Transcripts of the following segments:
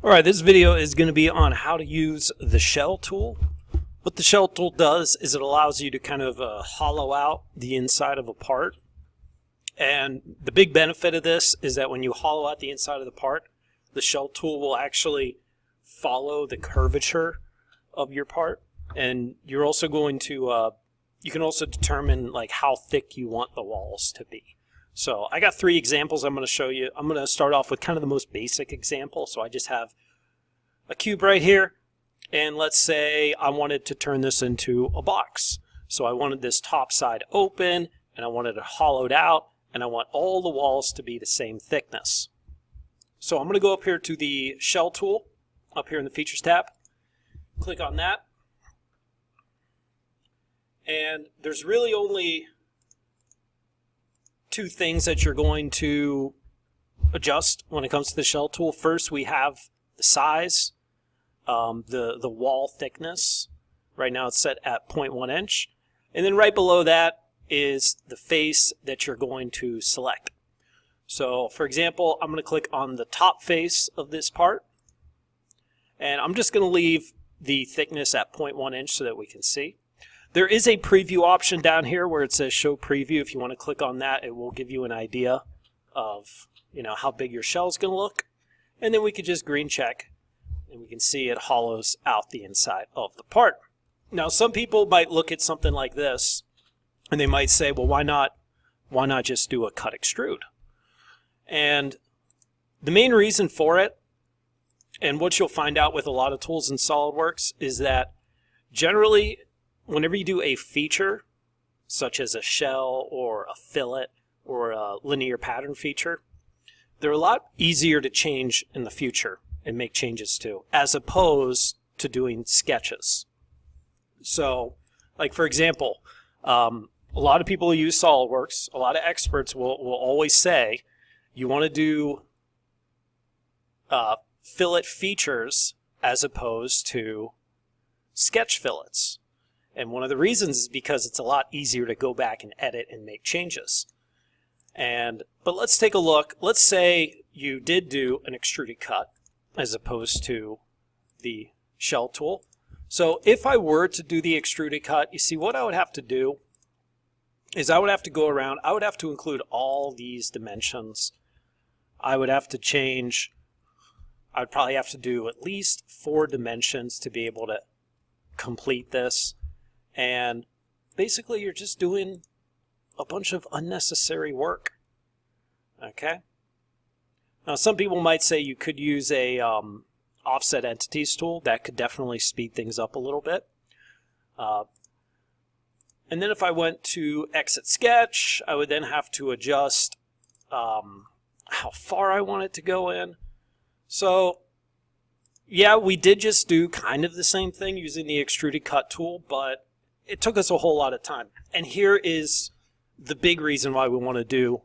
Alright, this video is going to be on how to use the shell tool. What the shell tool does is it allows you to kind of hollow out the inside of a part. And the big benefit of this is that when you hollow out the inside of the part, the shell tool will actually follow the curvature of your part. And you're also going to, you can also determine like how thick you want the walls to be. So I got 3 examples I'm going to show you. I'm going to start off with kind of the most basic example. So I just have a cube right here, and let's say I wanted to turn this into a box. So I wanted this top side open, and I wanted it hollowed out, and I want all the walls to be the same thickness. So I'm going to go up here to the shell tool, up here in the Features tab, click on that, and there's really only 2 things that you're going to adjust when it comes to the shell tool. First, we have the size, the wall thickness. Right now it's set at 0.1 inch. And then right below that is the face that you're going to select. So for example, I'm going to click on the top face of this part, and I'm just going to leave the thickness at 0.1 inch so that we can see. There is a preview option down here where it says show preview. If you want to click on that, it will give you an idea of, how big your shell is going to look. And then we could just green check, and we can see it hollows out the inside of the part. Now, some people might look at something like this, and they might say, well, why not just do a cut extrude? And the main reason for it, and what you'll find out with a lot of tools in Solidworks, is that generally, whenever you do a feature, such as a shell or a fillet or a linear pattern feature, they're a lot easier to change in the future and make changes to, as opposed to doing sketches. So, like for example, a lot of people who use Solidworks, a lot of experts will always say, you want to do fillet features as opposed to sketch fillets. And one of the reasons is because it's a lot easier to go back and edit and make changes. But let's take a look. Let's say you did do an extruded cut as opposed to the shell tool. So if I were to do the extruded cut, you see what I would have to do is I would have to go around, I would have to include all these dimensions. I would have to change, I would probably have to do at least 4 dimensions to be able to complete this. And basically you're just doing a bunch of unnecessary work. Okay? Now some people might say you could use a offset entities tool. That could definitely speed things up a little bit. And then if I went to exit sketch, I would then have to adjust how far I want it to go in. So yeah, we did just do kind of the same thing using the extruded cut tool, but it took us a whole lot of time. And here is the big reason why we want to do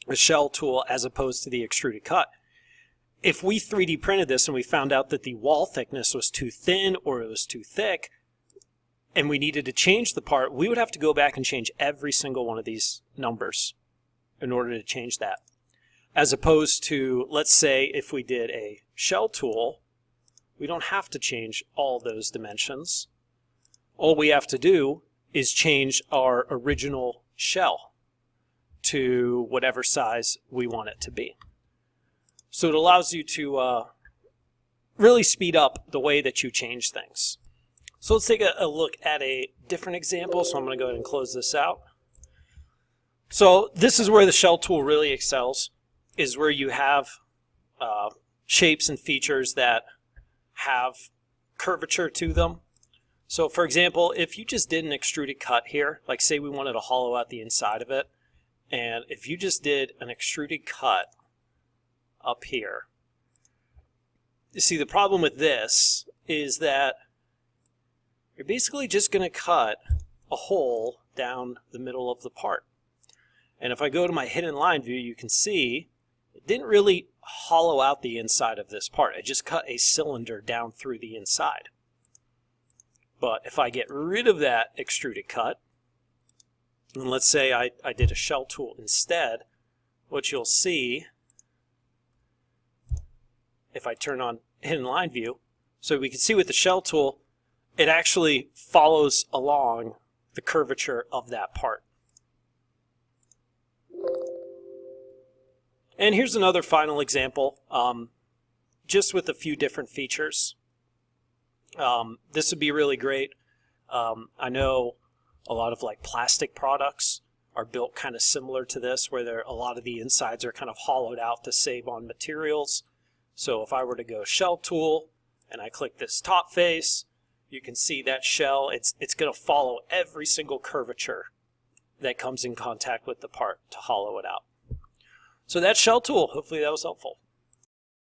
a shell tool as opposed to the extruded cut. If we 3D printed this and we found out that the wall thickness was too thin or it was too thick, and we needed to change the part, we would have to go back and change every single one of these numbers in order to change that. As opposed to, let's say, if we did a shell tool, we don't have to change all those dimensions. All we have to do is change our original shell to whatever size we want it to be. So it allows you to really speed up the way that you change things. So let's take a look at a different example. So I'm going to go ahead and close this out. So this is where the shell tool really excels, is where you have shapes and features that have curvature to them. So for example, if you just did an extruded cut here, like say we wanted to hollow out the inside of it, and if you just did an extruded cut up here, you see the problem with this is that you're basically just going to cut a hole down the middle of the part. And if I go to my hidden line view, you can see it didn't really hollow out the inside of this part. It just cut a cylinder down through the inside. But if I get rid of that extruded cut, and let's say I did a shell tool instead, what you'll see if I turn on hidden line view, so we can see with the shell tool, it actually follows along the curvature of that part. And here's another final example, just with a few different features. This would be really great. I know a lot of like plastic products are built kind of similar to this, where a lot of the insides are kind of hollowed out to save on materials. So if I were to go shell tool and I click this top face, you can see that shell, it's going to follow every single curvature that comes in contact with the part to hollow it out. So that's shell tool. Hopefully that was helpful.